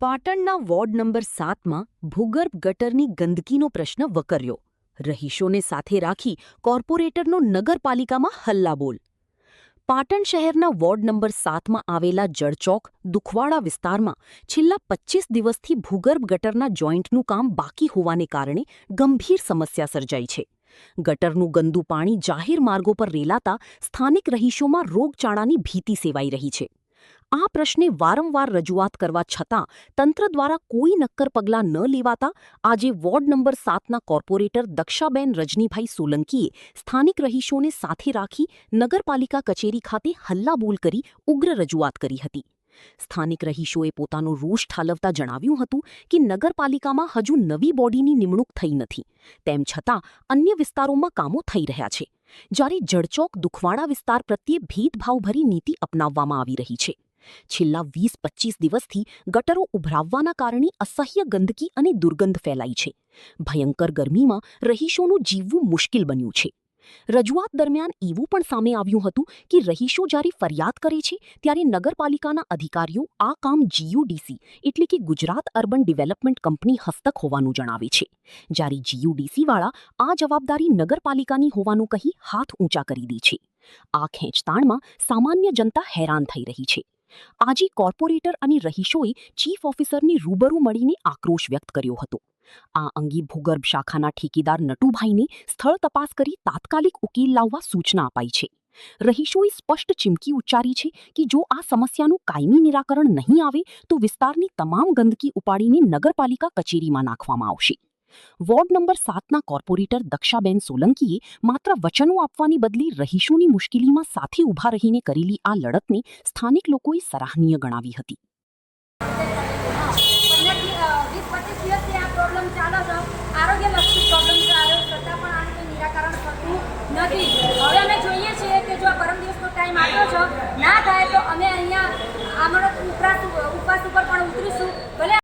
પાટણના ward number 7માં ભૂગર્ભ ગટરની ગંદકીનો પ્રશ્ન વકર્યો. રહીશોને સાથે રાખી કોર્પોરેટરનો નગરપાલિકામાં હલ્લાબોલ. પાટણ શહેરના વોર્ડ નંબર 7માં આવેલા જળચોક દુખવાડા વિસ્તારમાં છેલ્લા 25 દિવસથી ભૂગર્ભ ગટરના જોઈન્ટનું કામ બાકી હોવાને કારણે ગંભીર સમસ્યા સર્જાઈ છે. ગટરનું ગંદુ પાણી જાહેર માર્ગો પર રેલાતા સ્થાનિક રહીશોમાં રોગચાળાની ભીતિ સેવાઈ રહી છે. આ પ્રશ્ને વારંવાર રજૂઆત કરવા છતાં તંત્ર દ્વારા કોઈ નક્કર પગલાં ન લેવાતા આજે વોર્ડ નંબર 7ના કોર્પોરેટર દક્ષાબેન રજનીભાઈ સોલંકીએ સ્થાનિક રહીશોને સાથે રાખી નગરપાલિકા કચેરી ખાતે હલ્લાબોલ કરી ઉગ્ર રજૂઆત કરી હતી. સ્થાનિક રહીશોએ પોતાનો રોષ ઠાલવતા જણાવ્યું હતું કે નગરપાલિકામાં હજુ નવી બોડીની નિમણૂક થઈ નથી. તેમ છતાં અન્ય વિસ્તારોમાં કામો થઈ રહ્યા છે. જ્યારે જળચોક દુખવાડા વિસ્તાર પ્રત્યે ભેદભાવભરી નીતિ અપનાવવામાં આવી રહી છે. છેલ્લા 20-25 દિવસથી ગટરો ઉભરાવવાના કારણે અસહ્ય ગંદકી અને દુર્ગંધ ફેલાઈ છે. ભયંકર ગરમીમાં રહીશોનું જીવવું મુશ્કેલ બન્યું છે. રજૂઆત દરમિયાન એવું પણ સામે આવ્યું હતું કે રહીશો જ્યારે ફરિયાદ કરે છે ત્યારે નગરપાલિકાના અધિકારીઓ આ કામ જીયુડીસી એટલે કે ગુજરાત અર્બન ડેવલપમેન્ટ કંપની હસ્તક હોવાનું જણાવે છે. જ્યારે જીયુડીસીવાળા આ જવાબદારી નગરપાલિકાની હોવાનું કહી હાથ ઊંચા કરી દે છે. આ ખેંચતાણમાં સામાન્ય જનતા હેરાન થઈ રહી છે. આજે કોર્પોરેટર અને રહીશોએ ચીફ ઓફિસરની રૂબરૂ મળીને આક્રોશ વ્યક્ત કર્યો હતો. આ અંગે ભૂગર્ભ શાખાના ઠેકેદાર નટુભાઈને સ્થળ તપાસ કરી તાત્કાલિક ઉકેલ લાવવા સૂચના અપાઈ છે. રહીશોએ સ્પષ્ટ ચીમકી ઉચ્ચારી છે કે જો આ સમસ્યાનું કાયમી નિરાકરણ નહીં આવે તો વિસ્તારની તમામ ગંદકી ઉપાડીને નગરપાલિકા કચેરીમાં નાખવામાં આવશે. વોર્ડ નંબર 7ના કોર્પોરેટર દક્ષાબેન સોલંકીએ માત્ર વચનો આપવાની બદલે રહીશોની મુશ્કેલીમાં સાથે ઊભા રહીને કરેલી આ લડતને સ્થાનિક લોકોએ સરાહનીય ગણાવી હતી. 20-25 દિવસથી આ પ્રોબ્લેમ ચાલે છે. આરોગ્યલક્ષી પ્રોબ્લેમ છે, છતાં પણ આનું કોઈ નિરાકરણ થતું નથી. હવે અમે જોઈએ છીએ કે જો આ પરમ દિવસનો ટાઈમ આપ્યો છે, ના થાય